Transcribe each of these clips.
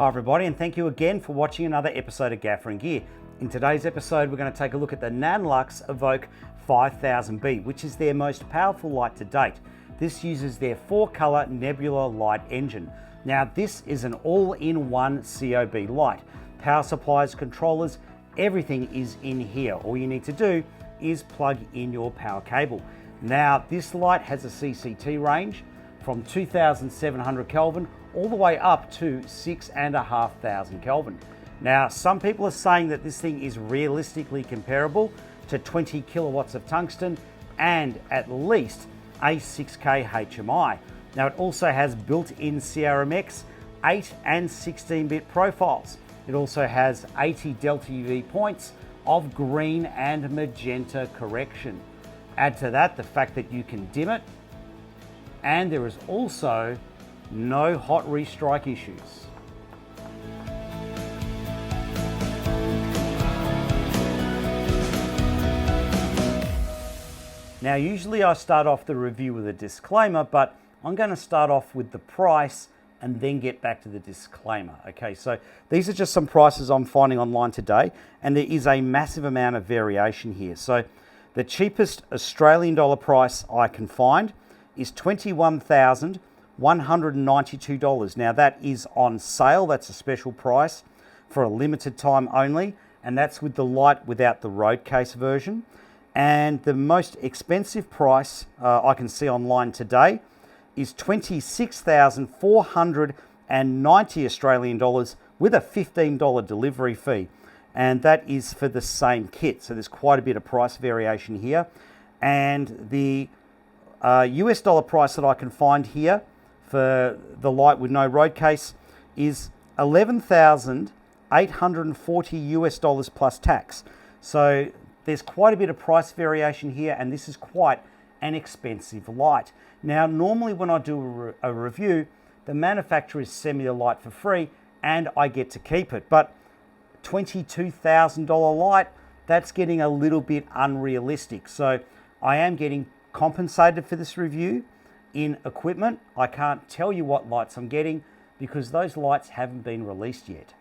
Hi everybody, and thank you again for watching another episode of Gaffer and Gear. In today's episode, we're going to take a look at the Nanlux Evoke 5000B, which is their most powerful light to date. This uses their 4-color nebula light engine. Now, this is an all-in-one COB light. Power supplies, controllers, everything is in here. All you need to do is plug in your power cable. Now, this light has a CCT range from 2700 Kelvin all the way up to 6,500 Kelvin. Now, some people are saying that this thing is realistically comparable to 20 kilowatts of tungsten and at least a 6K HMI. Now, it also has built-in CRMX 8 and 16-bit profiles. It also has 80 delta UV points of green and magenta correction. Add to that the fact that you can dim it, and there is also no hot restrike issues. Now, usually I start off the review with a disclaimer, but I'm going to start off with the price and then get back to the disclaimer. Okay, so these are just some prices I'm finding online today, and there is a massive amount of variation here. So the cheapest Australian dollar price I can find is $21,192. Now, that is on sale. That's a special price for a limited time only, and that's with the light without the road case version. And the most expensive price I can see online today is $26,490 Australian dollars with a $15 delivery fee, and that is for the same kit. So there's quite a bit of price variation here, and the US dollar price that I can find here for the light with no road case is $11,840 US dollars plus tax. So there's quite a bit of price variation here, and this is quite an expensive light. Now, normally when I do a review, the manufacturers send me the light for free and I get to keep it. But $22,000 light, that's getting a little bit unrealistic. So I am getting compensated for this review in equipment. I can't tell you what lights I'm getting because those lights haven't been released yet.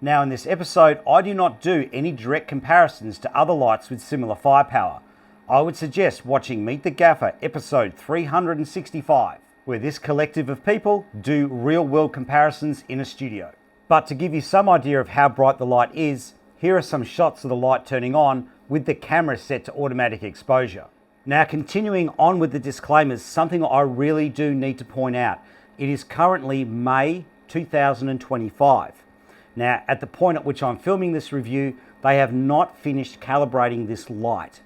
Now, in this episode, I do not do any direct comparisons to other lights with similar firepower. I would suggest watching Meet the Gaffer episode 365, where this collective of people do real-world comparisons in a studio. But to give you some idea of how bright the light is, here are some shots of the light turning on with the camera set to automatic exposure. Now, continuing on with the disclaimers, something I really do need to point out. It is currently May 2025. Now, at the point at which I'm filming this review, they have not finished calibrating this light.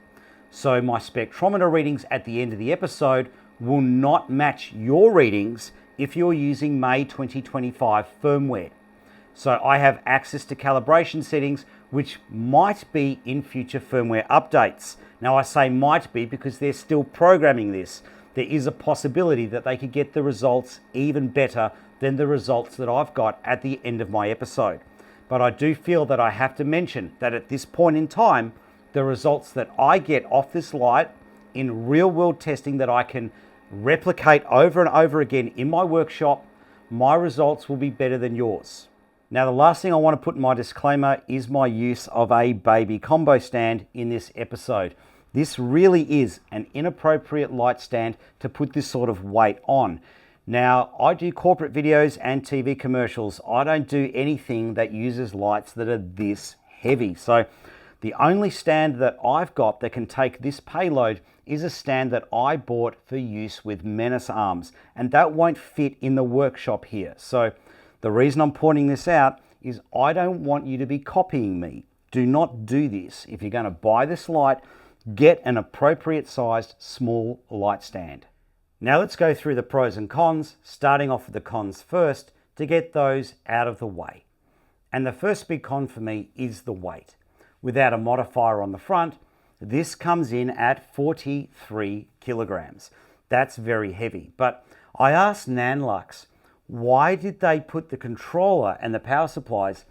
So my spectrometer readings at the end of the episode will not match your readings if you're using May 2025 firmware. So I have access to calibration settings which might be in future firmware updates. Now, I say might be because they're still programming this. There is a possibility that they could get the results even better than the results that I've got at the end of my episode. But I do feel that I have to mention that at this point in time, the results that I get off this light in real world testing that I can replicate over and over again in my workshop, my results will be better than yours. Now, the last thing I want to put in my disclaimer is my use of a baby combo stand in this episode. This really is an inappropriate light stand to put this sort of weight on. Now, I do corporate videos and TV commercials. I don't do anything that uses lights that are this heavy. So the only stand that I've got that can take this payload is a stand that I bought for use with Menace arms, and that won't fit in the workshop here. So the reason I'm pointing this out is I don't want you to be copying me. Do not do this. If you're going to buy this light, get an appropriate sized small light stand. Now let's go through the pros and cons, starting off with the cons first to get those out of the way. And the first big con for me is the weight. Without a modifier on the front, this comes in at 43 kilograms. That's very heavy. But I asked Nanlux, why did they put the controller and the power supplies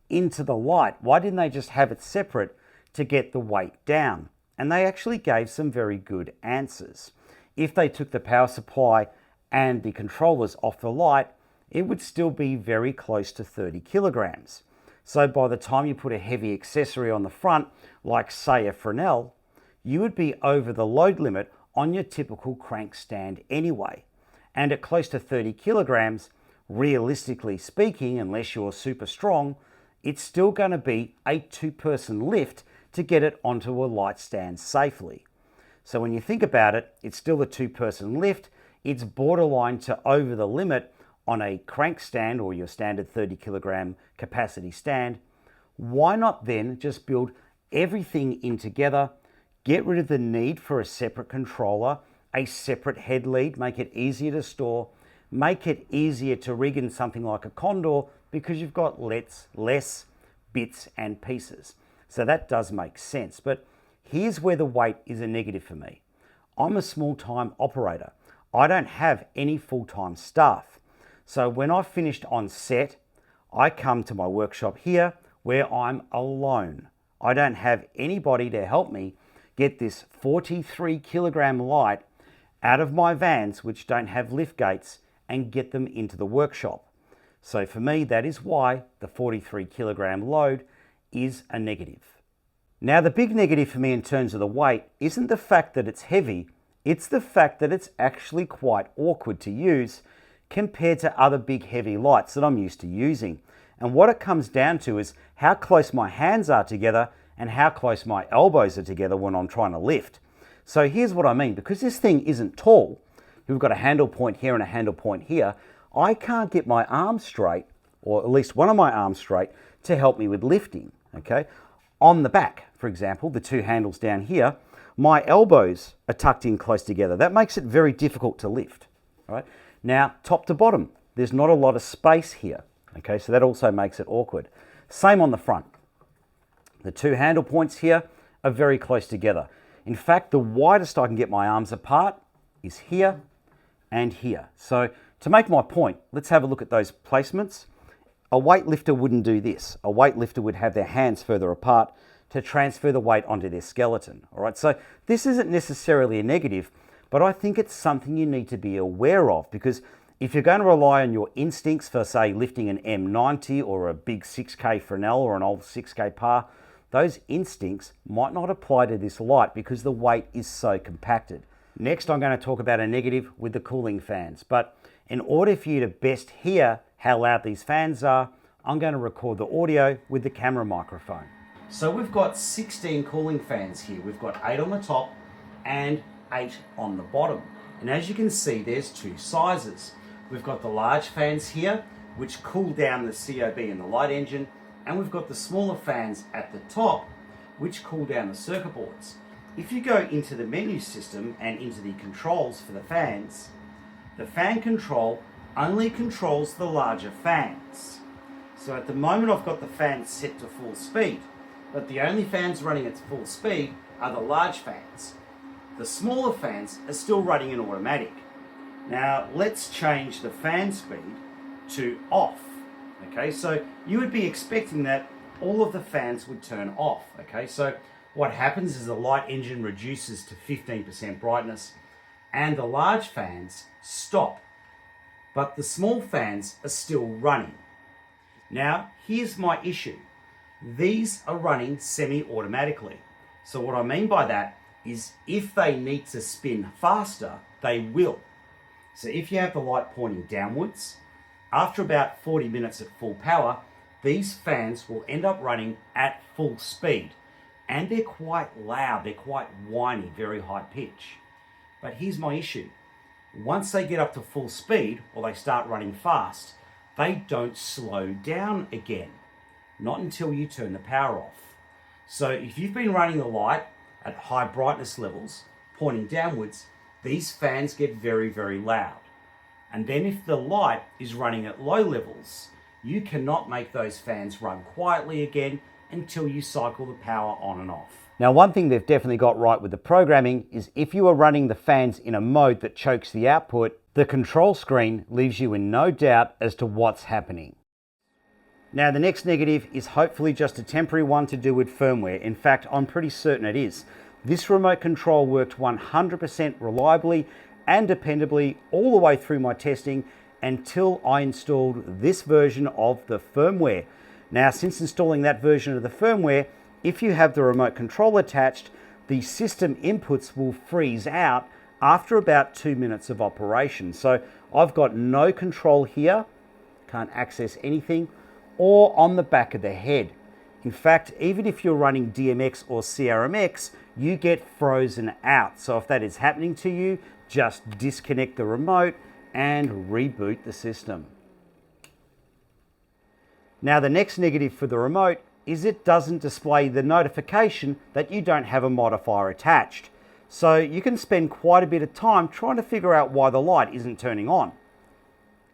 into the light? Why didn't they just have it separate to get the weight down? And they actually gave some very good answers. If they took the power supply and the controllers off the light, it would still be very close to 30 kilograms. So by the time you put a heavy accessory on the front, like say a Fresnel, you would be over the load limit on your typical crank stand anyway. And at close to 30 kilograms, realistically speaking, unless you're super strong, it's still going to be a two-person lift to get it onto a light stand safely. So when you think about it, it's still a two-person lift. It's borderline to over the limit on a crank stand or your standard 30 kilogram capacity stand. Why not then just build everything in together, get rid of the need for a separate controller, a separate head lead, make it easier to store, make it easier to rig in something like a Condor because you've got less bits and pieces. So that does make sense. But here's where the weight is a negative for me. I'm a small-time operator. I don't have any full-time staff. So when I've finished on set, I come to my workshop here where I'm alone. I don't have anybody to help me get this 43 kilogram light out of my vans, which don't have lift gates, and get them into the workshop. So for me, that is why the 43 kilogram load is a negative. Now, the big negative for me in terms of the weight isn't the fact that it's heavy, it's the fact that it's actually quite awkward to use compared to other big heavy lights that I'm used to using. And what it comes down to is how close my hands are together and how close my elbows are together when I'm trying to lift. So here's what I mean. Because this thing isn't tall, we've got a handle point here and a handle point here, I can't get my arms straight, or at least one of my arms straight, to help me with lifting, okay? On the back, for example, the two handles down here, my elbows are tucked in close together. That makes it very difficult to lift, all right? Now, top to bottom, there's not a lot of space here, okay? So that also makes it awkward. Same on the front. The two handle points here are very close together. In fact, the widest I can get my arms apart is here and here. So to make my point, let's have a look at those placements. A weightlifter wouldn't do this. A weightlifter would have their hands further apart to transfer the weight onto their skeleton. All right, so this isn't necessarily a negative, but I think it's something you need to be aware of, because if you're going to rely on your instincts for, say, lifting an M90 or a big 6K Fresnel or an old 6K par, those instincts might not apply to this light because the weight is so compacted. Next, I'm going to talk about a negative with the cooling fans, but in order for you to best hear how loud these fans are, I'm going to record the audio with the camera microphone. So we've got 16 cooling fans here. We've got 8 on the top and 8 on the bottom. And as you can see, there's two sizes. We've got the large fans here, which cool down the COB and the light engine, and we've got the smaller fans at the top, which cool down the circuit boards. If you go into the menu system and into the controls for the fans, the fan control only controls the larger fans. So at the moment I've got the fans set to full speed, but the only fans running at full speed are the large fans. The smaller fans are still running in automatic. Now let's change the fan speed to off. Okay, so you would be expecting that all of the fans would turn off. Okay, so what happens is the light engine reduces to 15% brightness and the large fans stop, but the small fans are still running. Now, here's my issue. These are running semi-automatically. So what I mean by that is if they need to spin faster, they will. So if you have the light pointing downwards, after about 40 minutes at full power, these fans will end up running at full speed. And they're quite loud, they're quite whiny, very high pitch. But here's my issue. Once they get up to full speed, or they start running fast, they don't slow down again. Not until you turn the power off. So if you've been running the light at high brightness levels, pointing downwards, these fans get very, very loud. And then if the light is running at low levels, you cannot make those fans run quietly again until you cycle the power on and off. Now, one thing they've definitely got right with the programming is if you are running the fans in a mode that chokes the output, the control screen leaves you in no doubt as to what's happening. Now, the next negative is hopefully just a temporary one to do with firmware. In fact, I'm pretty certain it is. This remote control worked 100% reliably and dependably all the way through my testing, until I installed this version of the firmware. Now, since installing that version of the firmware, if you have the remote control attached, the system inputs will freeze out after about 2 minutes of operation. So I've got no control here, can't access anything, or on the back of the head. In fact, even if you're running DMX or CRMX, you get frozen out. So if that is happening to you, just disconnect the remote and reboot the system. Now, the next negative for the remote is it doesn't display the notification that you don't have a modifier attached. So you can spend quite a bit of time trying to figure out why the light isn't turning on.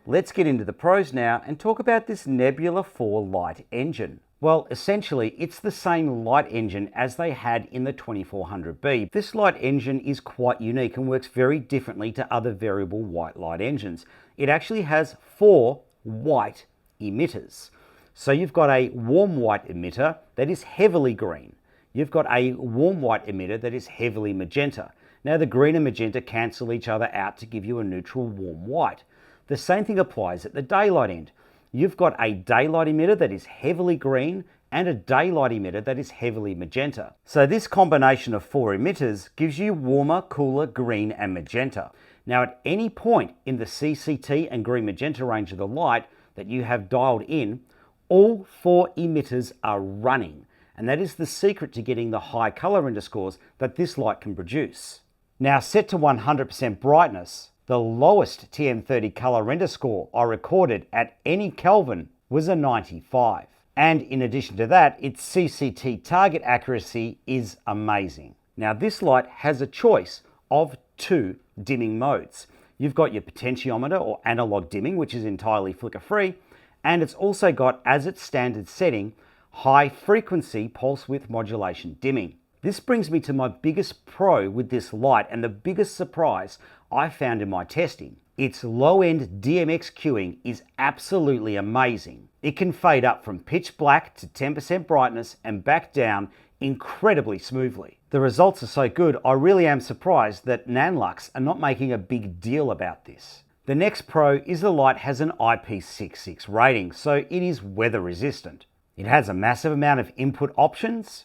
Let's get into the pros now and talk about this Nebula 4 light engine. Well, essentially, it's the same light engine as they had in the 2400B. This light engine is quite unique and works very differently to other variable white light engines. It actually has 4 white emitters. So you've got a warm white emitter that is heavily green. You've got a warm white emitter that is heavily magenta. Now, the green and magenta cancel each other out to give you a neutral warm white. The same thing applies at the daylight end. You've got a daylight emitter that is heavily green and a daylight emitter that is heavily magenta. So this combination of 4 emitters gives you warmer, cooler green and magenta. Now, at any point in the CCT and green magenta range of the light that you have dialed in, all 4 emitters are running, and that is the secret to getting the high color render scores that this light can produce. Now, set to 100% brightness, the lowest TM30 color render score I recorded at any Kelvin was a 95. And in addition to that, its CCT target accuracy is amazing. Now, this light has a choice of 2 dimming modes. You've got your potentiometer or analog dimming, which is entirely flicker free, and it's also got, as its standard setting, high frequency pulse width modulation dimming. This brings me to my biggest pro with this light and the biggest surprise I found in my testing. Its low-end DMX cueing is absolutely amazing. It can fade up from pitch black to 10% brightness and back down incredibly smoothly. The results are so good, I really am surprised that Nanlux are not making a big deal about this. The next pro is the light has an IP66 rating, so it is weather resistant. It has a massive amount of input options.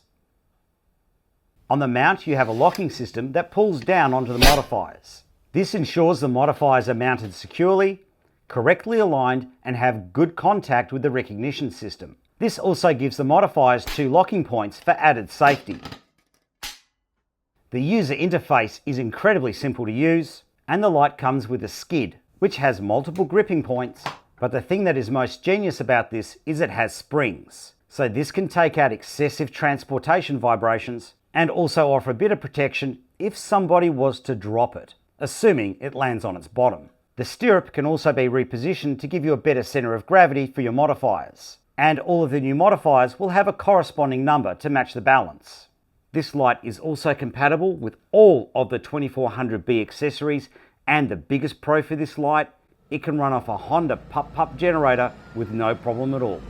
On the mount, you have a locking system that pulls down onto the modifiers. This ensures the modifiers are mounted securely, correctly aligned, and have good contact with the recognition system. This also gives the modifiers 2 locking points for added safety. The user interface is incredibly simple to use, and the light comes with a skid, which has multiple gripping points, but the thing that is most genius about this is it has springs. So this can take out excessive transportation vibrations and also offer a bit of protection if somebody was to drop it, assuming it lands on its bottom. The stirrup can also be repositioned to give you a better center of gravity for your modifiers, and all of the new modifiers will have a corresponding number to match the balance. This light is also compatible with all of the 2400B accessories, and the biggest pro for this light, it can run off a Honda pup generator with no problem at all.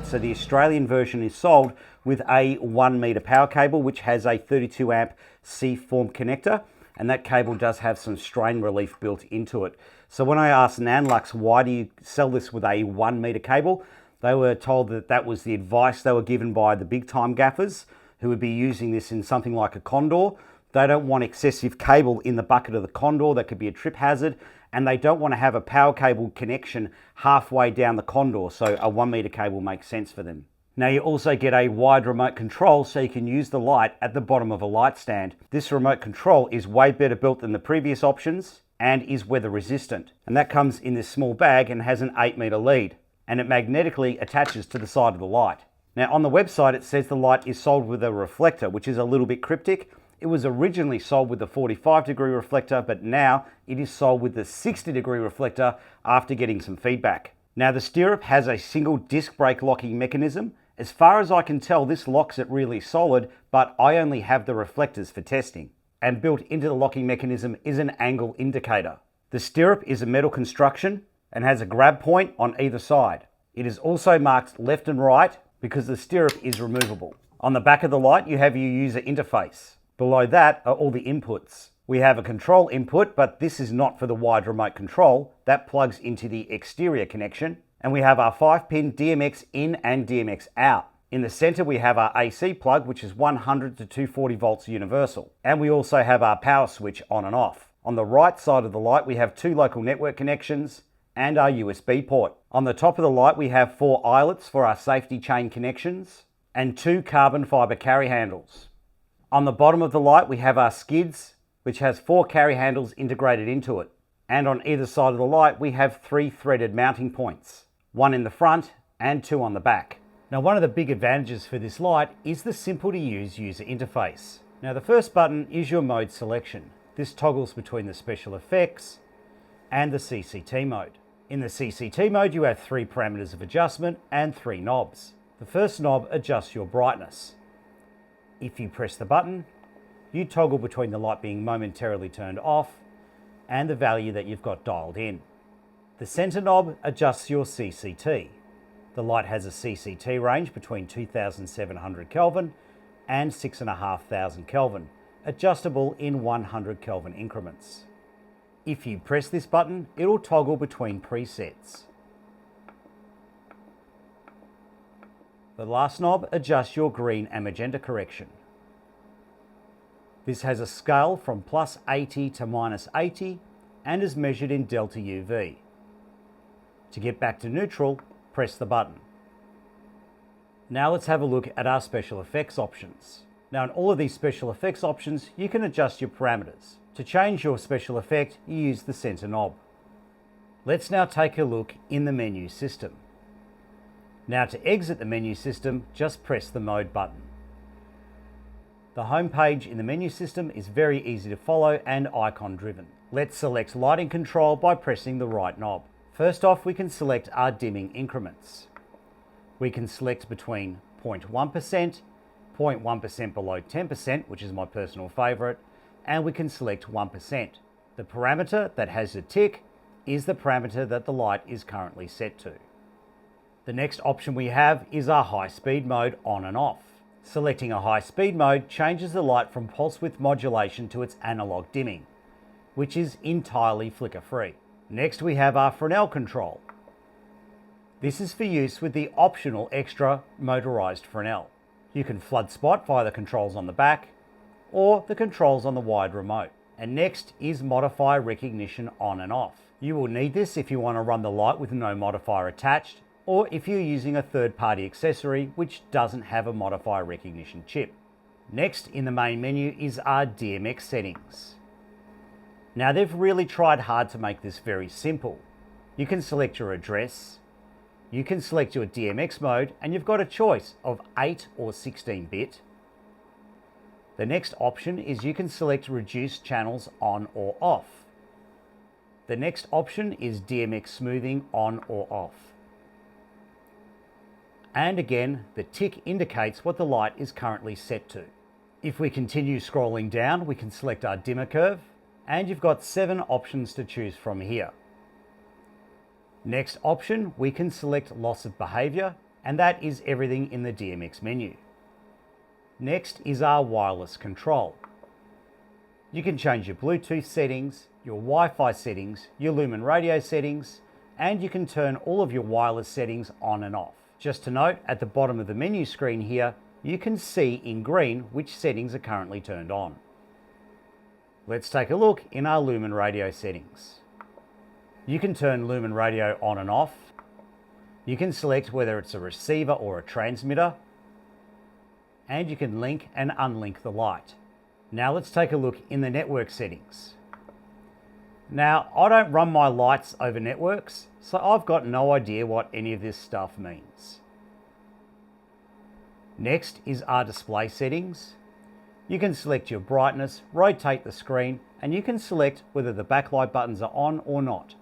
So the Australian version is sold with a 1 meter power cable, which has a 32 amp C-form connector, and that cable does have some strain relief built into it. So when I asked Nanlux, why do you sell this with a 1 meter cable? They were told that that was the advice they were given by the big time gaffers who would be using this in something like a Condor. They don't want excessive cable in the bucket of the Condor, that could be a trip hazard, and they don't want to have a power cable connection halfway down the Condor, so a 1 meter cable makes sense for them. Now you also get a wide remote control so you can use the light at the bottom of a light stand. This remote control is way better built than the previous options and is weather resistant. And that comes in this small bag and has an 8 meter lead, and it magnetically attaches to the side of the light. Now on the website it says the light is sold with a reflector, which is a little bit cryptic. It was originally sold with the 45-degree reflector, but now it is sold with the 60-degree reflector after getting some feedback. Now the stirrup has a single disc brake locking mechanism. As far as I can tell, this locks it really solid, but I only have the reflectors for testing. And built into the locking mechanism is an angle indicator. The stirrup is a metal construction and has a grab point on either side. It is also marked left and right because the stirrup is removable. On the back of the light, you have your user interface. Below that are all the inputs. We have a control input, but this is not for the wide remote control. That plugs into the exterior connection. And we have our 5-pin DMX in and DMX out. In the center, we have our AC plug, which is 100 to 240 volts universal. And we also have our power switch on and off. On the right side of the light, we have 2 local network connections and our USB port. On the top of the light, we have 4 eyelets for our safety chain connections and 2 carbon fiber carry handles. On the bottom of the light, we have our skids, which has 4 carry handles integrated into it. And on either side of the light, we have 3 threaded mounting points, 1 in the front and 2 on the back. Now, one of the big advantages for this light is the simple to use user interface. Now, the first button is your mode selection. This toggles between the special effects and the CCT mode. In the CCT mode, you have 3 parameters of adjustment and 3 knobs. The first knob adjusts your brightness. If you press the button, you toggle between the light being momentarily turned off and the value that you've got dialed in. The center knob adjusts your CCT. The light has a CCT range between 2700 Kelvin and 6500 Kelvin, adjustable in 100 Kelvin increments. If you press this button, it'll toggle between presets. The last knob adjusts your green and magenta correction. This has a scale from +80 to -80 and is measured in delta UV. To get back to neutral, press the button. Now let's have a look at our special effects options. Now in all of these special effects options, you can adjust your parameters. To change your special effect, you use the center knob. Let's now take a look in the menu system. Now to exit the menu system, just press the mode button. The home page in the menu system is very easy to follow and icon driven. Let's select lighting control by pressing the right knob. First off, we can select our dimming increments. We can select between 0.1%, 0.1% below 10%, which is my personal favorite, and we can select 1%. The parameter that has a tick is the parameter that the light is currently set to. The next option we have is our high speed mode on and off. Selecting a high speed mode changes the light from pulse width modulation to its analog dimming, which is entirely flicker free. Next we have our Fresnel control. This is for use with the optional extra motorized Fresnel. You can flood spot via the controls on the back or the controls on the wide remote. And next is modifier recognition on and off. You will need this if you want to run the light with no modifier attached, or if you're using a third-party accessory which doesn't have a modifier recognition chip. Next in the main menu is our DMX settings. Now they've really tried hard to make this very simple. You can select your address, you can select your DMX mode, and you've got a choice of 8 or 16-bit. The next option is you can select reduce channels on or off. The next option is DMX smoothing on or off. And again, the tick indicates what the light is currently set to. If we continue scrolling down, we can select our dimmer curve, and you've got 7 options to choose from here. Next option, we can select loss of behavior, and that is everything in the DMX menu. Next is our wireless control. You can change your Bluetooth settings, your Wi-Fi settings, your Lumen radio settings, and you can turn all of your wireless settings on and off. Just to note, at the bottom of the menu screen here, you can see in green which settings are currently turned on. Let's take a look in our Lumen radio settings. You can turn Lumen radio on and off. You can select whether it's a receiver or a transmitter, and you can link and unlink the light. Now let's take a look in the network settings. Now, I don't run my lights over networks, so I've got no idea what any of this stuff means. Next is our display settings. You can select your brightness, rotate the screen, and you can select whether the backlight buttons are on or not.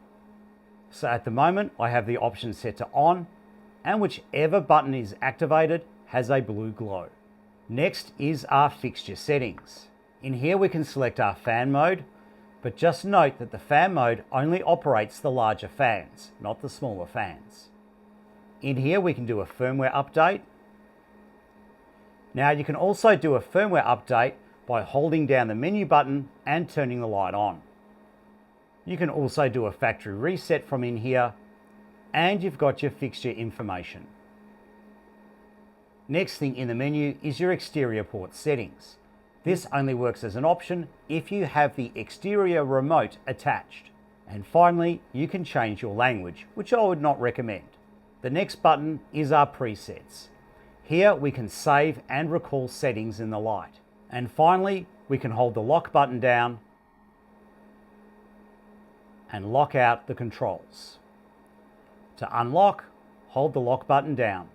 So at the moment, I have the option set to on, and whichever button is activated has a blue glow. Next is our fixture settings. In here we can select our fan mode, but just note that the fan mode only operates the larger fans, not the smaller fans. In here we can do a firmware update. Now you can also do a firmware update by holding down the menu button and turning the light on. You can also do a factory reset from in here, and you've got your fixture information. Next thing in the menu is your exterior port settings. This only works as an option if you have the exterior remote attached. And finally, you can change your language, which I would not recommend. The next button is our presets. Here we can save and recall settings in the light. And finally, we can hold the lock button down and lock out the controls. To unlock, hold the lock button down.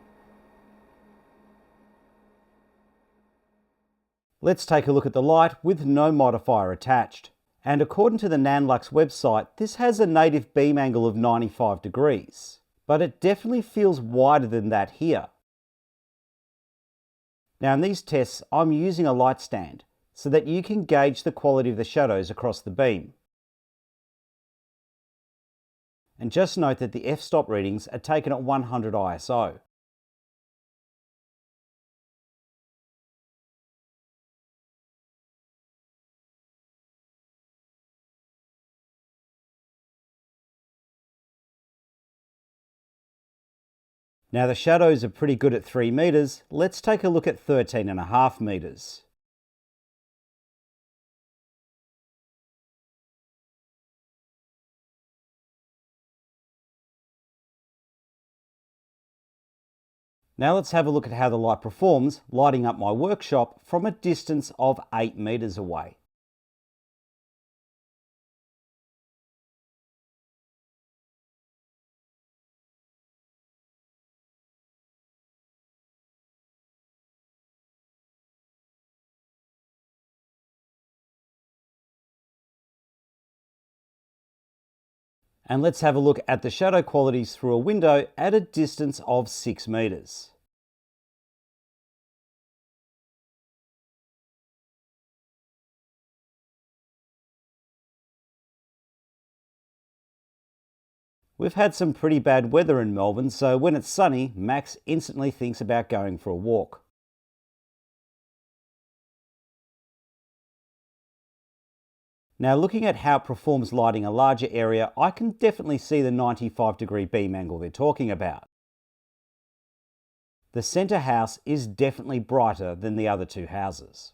Let's take a look at the light with no modifier attached. And according to the Nanlux website, this has a native beam angle of 95 degrees, but it definitely feels wider than that here. Now in these tests, I'm using a light stand so that you can gauge the quality of the shadows across the beam. And just note that the f-stop readings are taken at 100 ISO. Now the shadows are pretty good at 3 meters. Let's take a look at 13.5 meters. Now let's have a look at how the light performs lighting up my workshop from a distance of 8 meters away. And let's have a look at the shadow qualities through a window at a distance of 6 meters. We've had some pretty bad weather in Melbourne, so when it's sunny, Max instantly thinks about going for a walk. Now looking at how it performs lighting a larger area, I can definitely see the 95-degree beam angle they're talking about. The centre house is definitely brighter than the other two houses.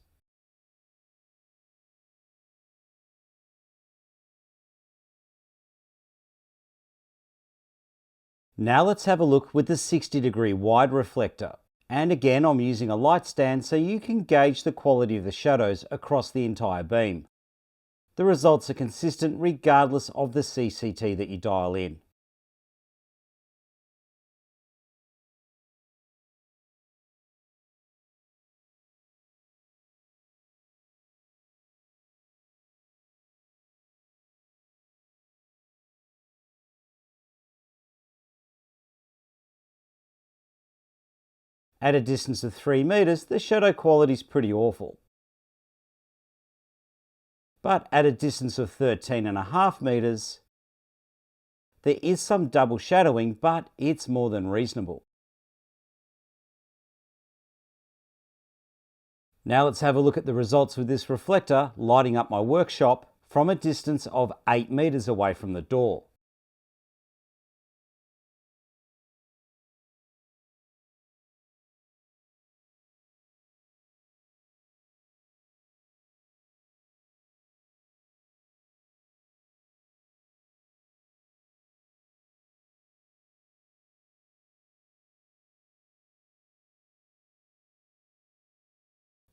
Now let's have a look with the 60-degree wide reflector. And again, I'm using a light stand so you can gauge the quality of the shadows across the entire beam. The results are consistent regardless of the CCT that you dial in. At a distance of 3 meters, the shadow quality is pretty awful. But at a distance of 13.5 meters, there is some double shadowing, but it's more than reasonable. Now let's have a look at the results with this reflector lighting up my workshop from a distance of 8 meters away from the door.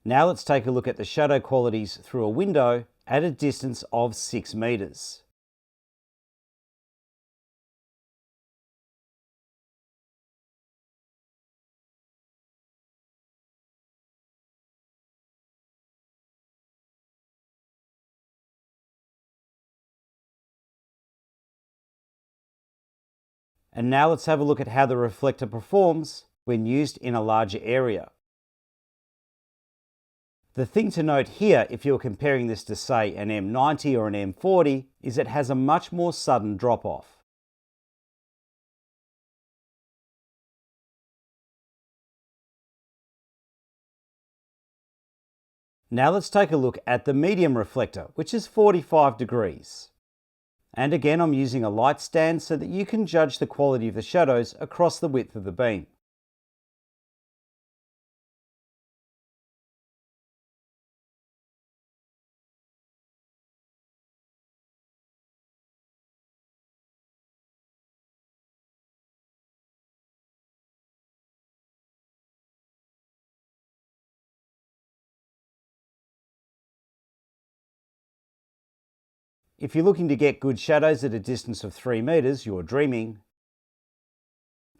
Now let's take a look at the shadow qualities through a window at a distance of 6 meters. And now let's have a look at how the reflector performs when used in a larger area. The thing to note here, if you're comparing this to say an M90 or an M40, is it has a much more sudden drop-off. Now let's take a look at the medium reflector, which is 45 degrees. And again, I'm using a light stand so that you can judge the quality of the shadows across the width of the beam. If you're looking to get good shadows at a distance of 3 meters, you're dreaming.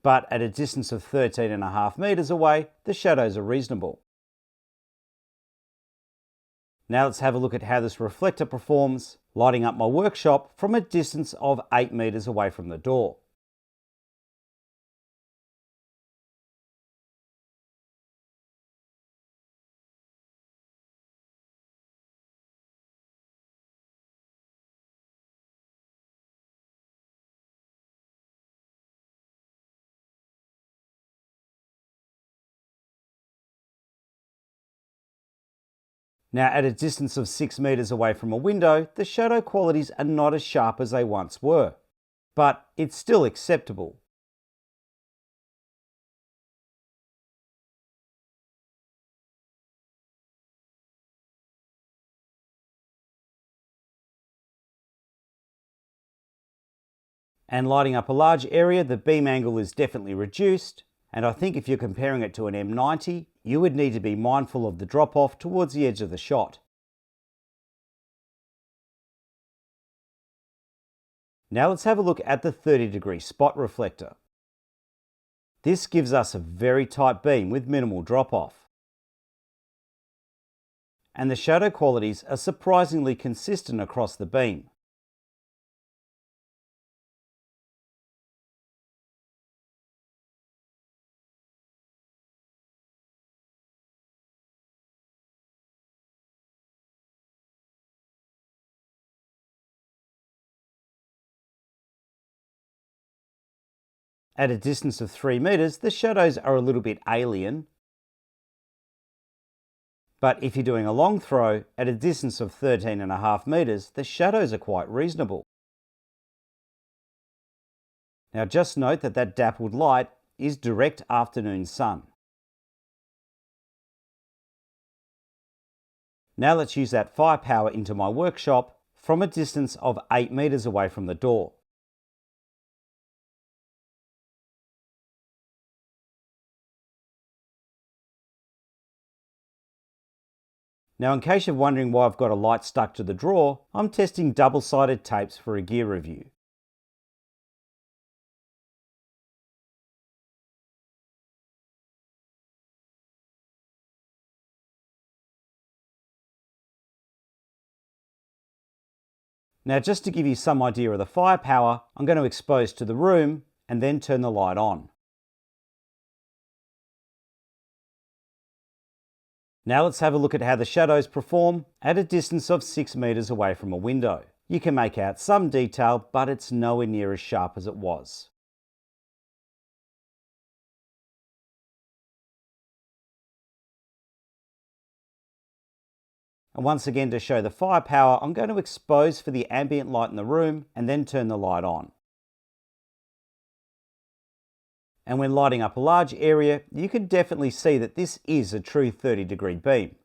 But at a distance of 13.5 meters away, the shadows are reasonable. Now let's have a look at how this reflector performs, lighting up my workshop from a distance of 8 meters away from the door. Now at a distance of 6 meters away from a window, the shadow qualities are not as sharp as they once were, but it's still acceptable. And lighting up a large area, the beam angle is definitely reduced. And I think if you're comparing it to an M90, you would need to be mindful of the drop-off towards the edge of the shot. Now let's have a look at the 30-degree spot reflector. This gives us a very tight beam with minimal drop-off. And the shadow qualities are surprisingly consistent across the beam. At a distance of 3 meters, the shadows are a little bit alien. But if you're doing a long throw, at a distance of 13.5 meters, the shadows are quite reasonable. Now just note that that dappled light is direct afternoon sun. Now let's use that firepower into my workshop from a distance of 8 meters away from the door. Now in case you're wondering why I've got a light stuck to the drawer, I'm testing double-sided tapes for a gear review. Now just to give you some idea of the firepower, I'm going to expose to the room and then turn the light on. Now let's have a look at how the shadows perform at a distance of 6 meters away from a window. You can make out some detail, but it's nowhere near as sharp as it was. And once again, to show the firepower, I'm going to expose for the ambient light in the room and then turn the light on. And when lighting up a large area, you can definitely see that this is a true 30-degree beam.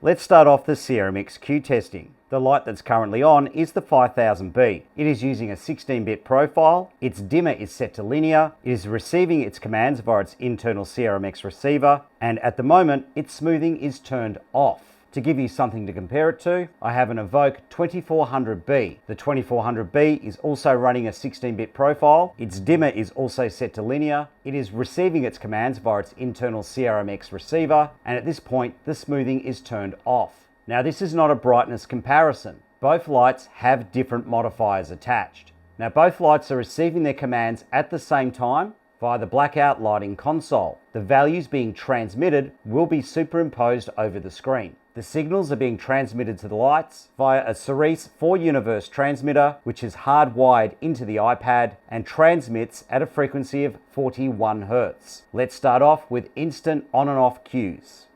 Let's start off the CRMX Cue testing. The light that's currently on is the 5000B. It is using a 16-bit profile, its dimmer is set to linear, it is receiving its commands via its internal CRMX receiver, and at the moment, its smoothing is turned off. To give you something to compare it to, I have an Evoke 2400B. The 2400B is also running a 16-bit profile. Its dimmer is also set to linear. It is receiving its commands via its internal CRMX receiver, and at this point, the smoothing is turned off. Now, this is not a brightness comparison. Both lights have different modifiers attached. Now, both lights are receiving their commands at the same time via the blackout lighting console. The values being transmitted will be superimposed over the screen. The signals are being transmitted to the lights via a Cerise 4-universe transmitter, which is hardwired into the iPad and transmits at a frequency of 41 Hz. Let's start off with instant on and off cues.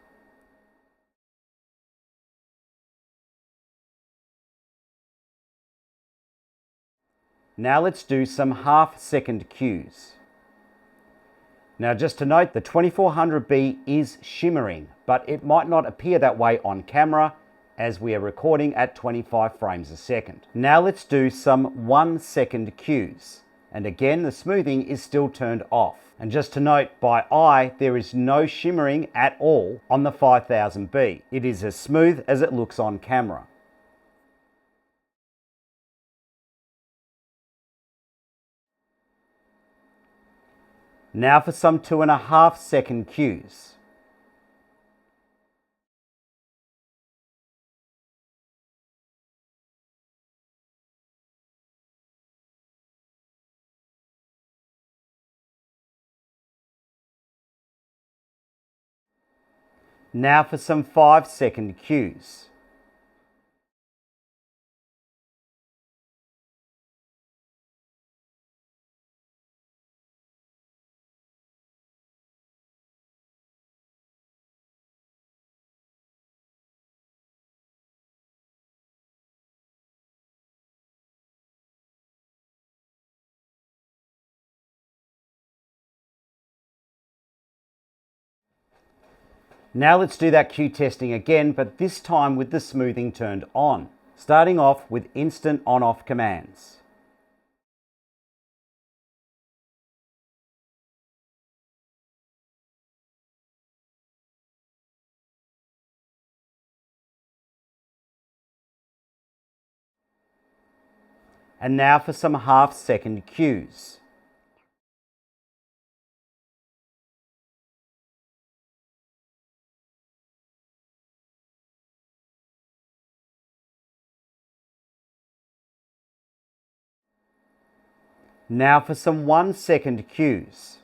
Now let's do some half-second cues. Now just to note, the 2400B is shimmering, but it might not appear that way on camera as we are recording at 25 frames a second. Now let's do some 1-second cues. And again, the smoothing is still turned off. And just to note, by eye, there is no shimmering at all on the 5000B. It is as smooth as it looks on camera. Now for some 2.5-second cues. Now for some 5-second cues. Now let's do that cue testing again, but this time with the smoothing turned on, starting off with instant on-off commands. And now for some half-second cues. Now for some 1-second cues.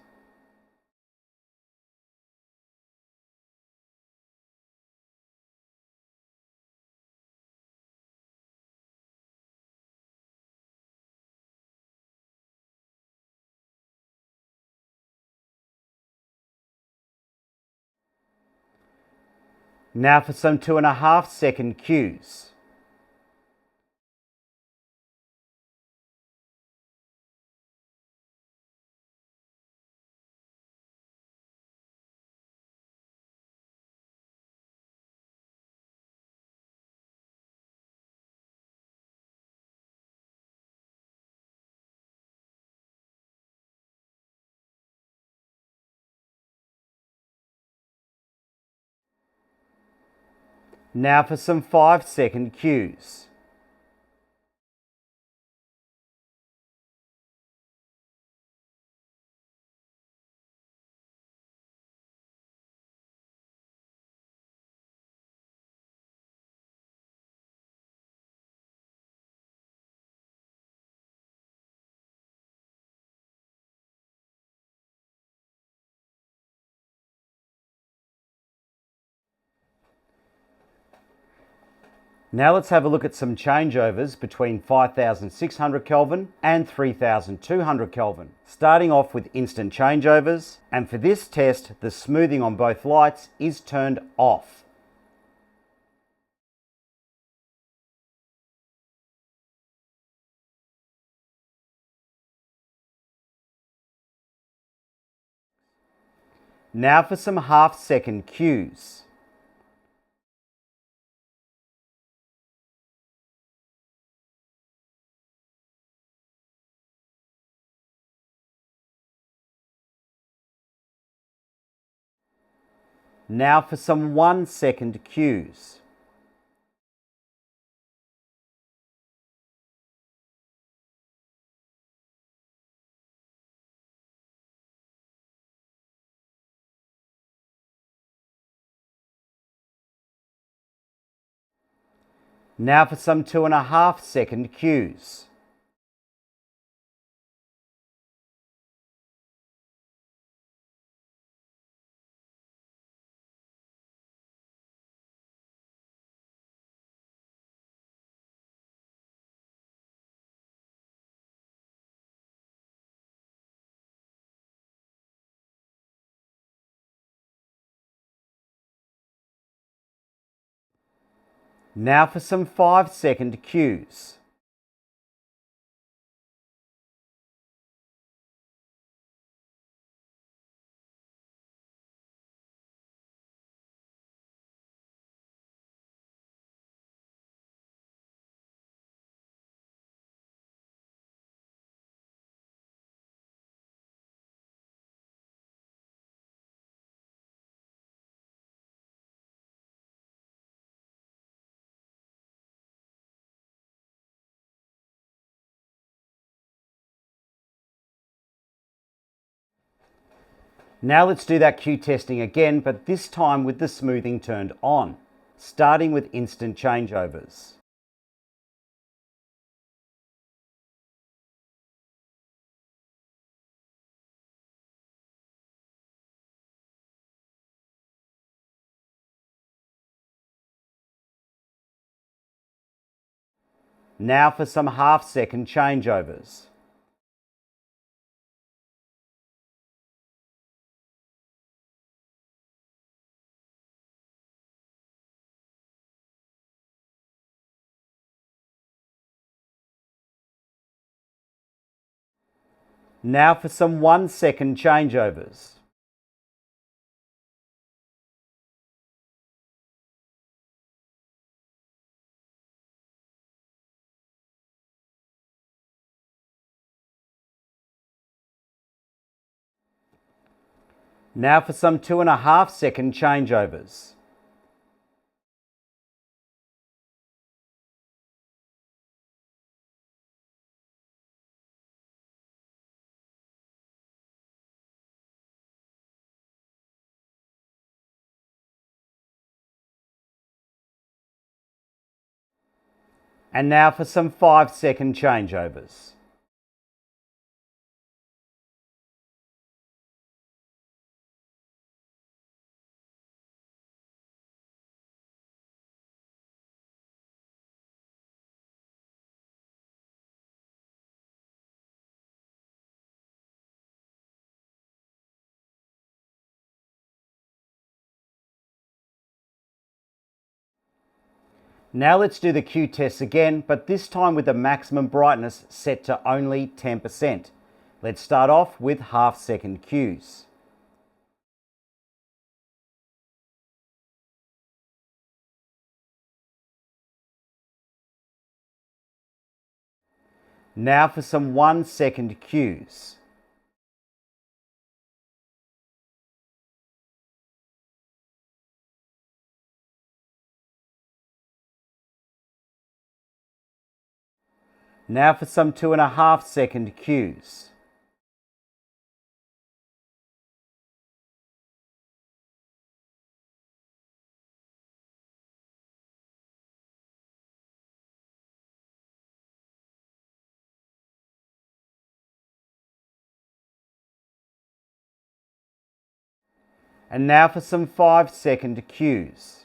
Now for some 2.5-second cues. Now for some 5-second cues. Now let's have a look at some changeovers between 5600 Kelvin and 3200 Kelvin. Starting off with instant changeovers, and for this test, the smoothing on both lights is turned off. Now for some half-second cues. Now for some 1-second cues. Now for some 2.5-second cues. Now for some 5-second cues. Now let's do that cue testing again, but this time with the smoothing turned on, starting with instant changeovers. Now for some half-second changeovers. Now for some 1-second changeovers. Now for some 2.5-second changeovers. And now for some 5-second changeovers. Now let's do the cue tests again, but this time with the maximum brightness set to only 10%. Let's start off with half-second cues. Now for some 1-second cues. Now for some 2.5-second cues. And now for some 5-second cues.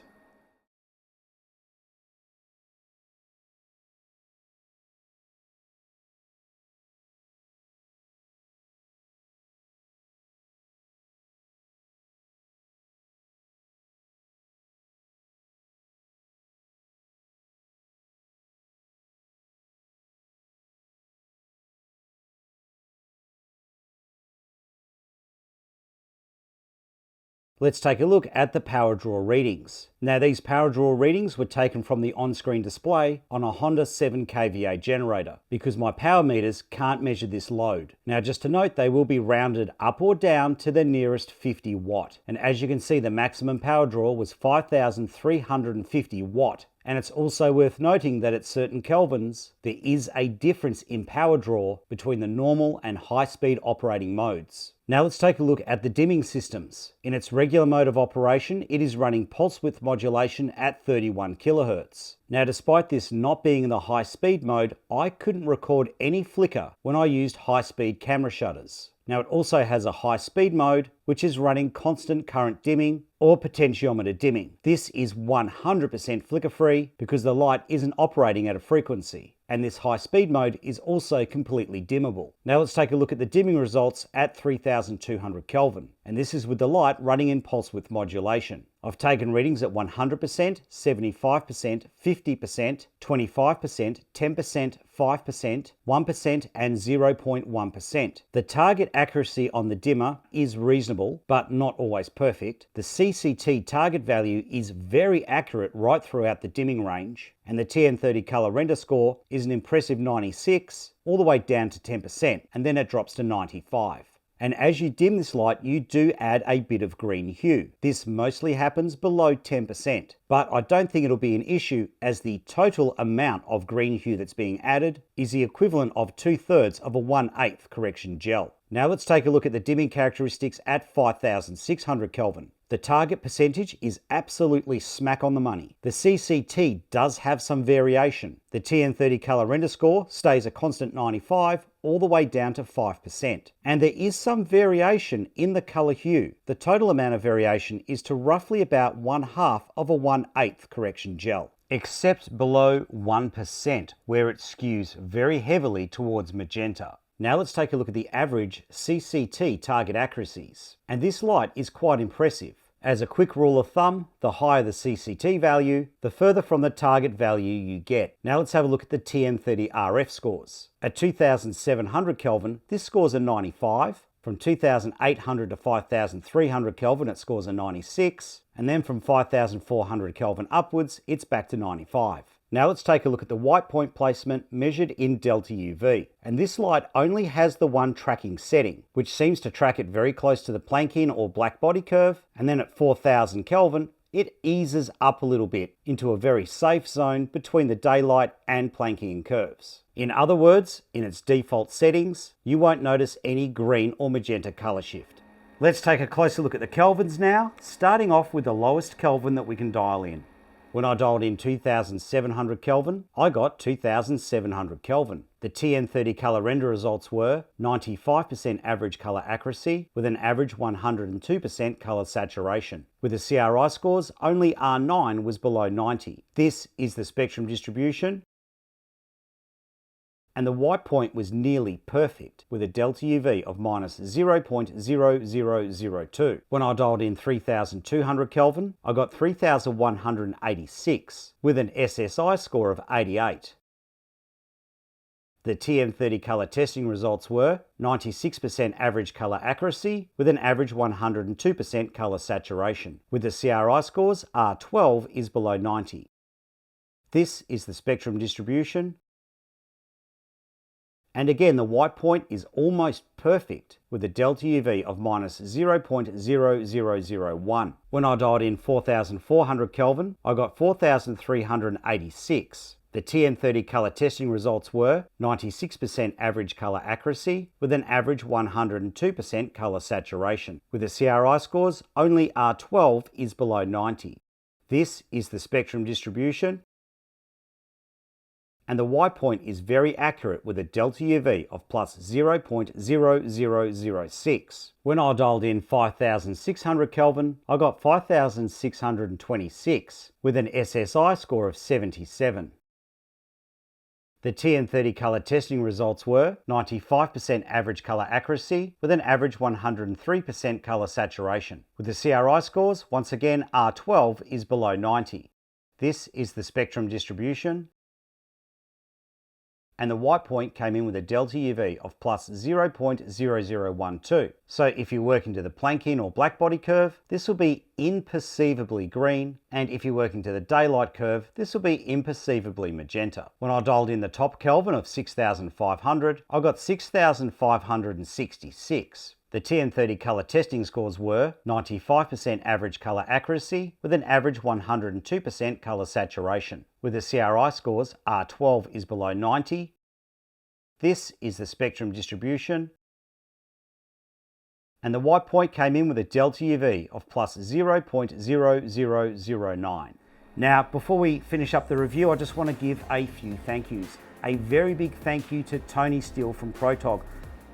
Let's take a look at the power draw readings. Now these power draw readings were taken from the on-screen display on a Honda 7 kVA generator because my power meters can't measure this load. Now just to note, they will be rounded up or down to the nearest 50 watt. And as you can see, the maximum power draw was 5,350 watt. And it's also worth noting that at certain kelvins, there is a difference in power draw between the normal and high-speed operating modes. Now let's take a look at the dimming systems. In its regular mode of operation, it is running pulse width modulation at 31 kHz. Now despite this not being in the high speed mode, I couldn't record any flicker when I used high speed camera shutters. Now it also has a high speed mode, which is running constant current dimming or potentiometer dimming. This is 100% flicker free because the light isn't operating at a frequency. And this high speed mode is also completely dimmable. Now let's take a look at the dimming results at 3200 Kelvin. And this is with the light running in pulse width modulation. I've taken readings at 100%, 75%, 50%, 25%, 10%, 5%, 1% and 0.1%. The target accuracy on the dimmer is reasonable, but not always perfect. The CCT target value is very accurate right throughout the dimming range, and the TN30 color render score is an impressive 96, all the way down to 10%, and then it drops to 95. And as you dim this light, you do add a bit of green hue. This mostly happens below 10%, but I don't think it'll be an issue, as the total amount of green hue that's being added is the equivalent of 2/3 of a 1/8 correction gel. Now let's take a look at the dimming characteristics at 5600 Kelvin. The target percentage is absolutely smack on the money. The CCT does have some variation. The TN30 color render score stays a constant 95 all the way down to 5%. And there is some variation in the color hue. The total amount of variation is to roughly about 1/2 of a 1/8 correction gel, except below 1%, where it skews very heavily towards magenta. Now let's take a look at the average CCT target accuracies. And this light is quite impressive. As a quick rule of thumb, the higher the CCT value, the further from the target value you get. Now let's have a look at the TN30 RF scores. At 2700 Kelvin, this scores a 95. From 2800 to 5300 Kelvin, it scores a 96. And then from 5400 Kelvin upwards, it's back to 95. Now let's take a look at the white point placement measured in delta UV. And this light only has the one tracking setting, which seems to track it very close to the Planckian or black body curve. And then at 4000 Kelvin, it eases up a little bit into a very safe zone between the daylight and Planckian curves. In other words, in its default settings, you won't notice any green or magenta color shift. Let's take a closer look at the kelvins now, starting off with the lowest kelvin that we can dial in. When I dialed in 2700 Kelvin, I got 2700 Kelvin. The TN30 color render results were 95% average color accuracy with an average 102% color saturation. With the CRI scores, only R9 was below 90. This is the spectrum distribution, and the white point was nearly perfect with a delta UV of minus 0.0002. When I dialed in 3200 Kelvin, I got 3186 with an SSI score of 88. The TN30 color testing results were 96% average color accuracy with an average 102% color saturation. With the CRI scores, R12 is below 90. This is the spectrum distribution. And again, the white point is almost perfect with a delta UV of minus 0.0001. When I dialed in 4400 Kelvin, I got 4386. The TN30 color testing results were 96% average color accuracy with an average 102% color saturation. With the CRI scores, only R12 is below 90. This is the spectrum distribution. And the white point is very accurate with a delta UV of plus 0.0006. When I dialed in 5600 Kelvin, I got 5626 with an SSI score of 77. The TN30 color testing results were 95% average color accuracy with an average 103% color saturation. With the CRI scores, once again, R12 is below 90. This is the spectrum distribution. And the white point came in with a delta UV of plus 0.0012. So if you work into the Planckian or black body curve, this will be imperceivably green, and if you work into the daylight curve, this will be imperceivably magenta. When I dialed in the top Kelvin of 6500, I got 6566. The TN30 color testing scores were 95% average color accuracy with an average 102% color saturation. With the CRI scores, R12 is below 90. This is the spectrum distribution. And the white point came in with a delta UV of plus 0.0009. Now, before we finish up the review, I just want to give a few thank yous. A very big thank you to Tony Steele from Protog.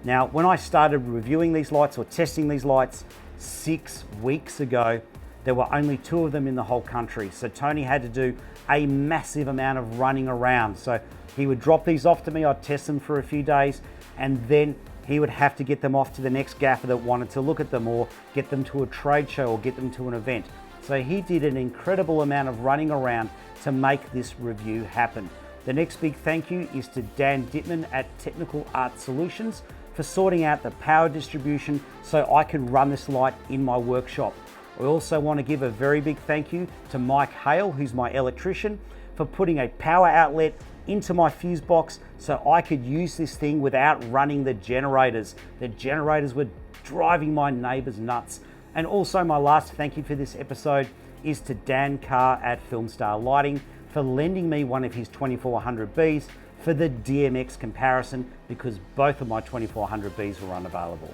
Now, when I started reviewing these lights or testing these lights 6 weeks ago, there were only 2 of them in the whole country. So Tony had to do a massive amount of running around. So he would drop these off to me, I'd test them for a few days, and then he would have to get them off to the next gaffer that wanted to look at them or get them to a trade show or get them to an event. So So he did an incredible amount of running around to make this review happen. The next big thank you is to Dan Dittman at Technical Art Solutions for sorting out the power distribution so I could run this light in my workshop. I also want to give a very big thank you to Mike Hale, who's my electrician, for putting a power outlet into my fuse box so I could use this thing without running the generators. The generators were driving my neighbors nuts. And also my last thank you for this episode is to Dan Carr at Filmstar Lighting for lending me one of his 2400Bs for the DMX comparison, because both of my 2400Bs were unavailable.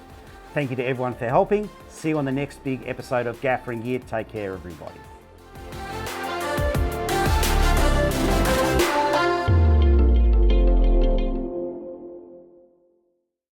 Thank you to everyone for helping. See you on the next big episode of Gaffer and Gear. Take care, everybody.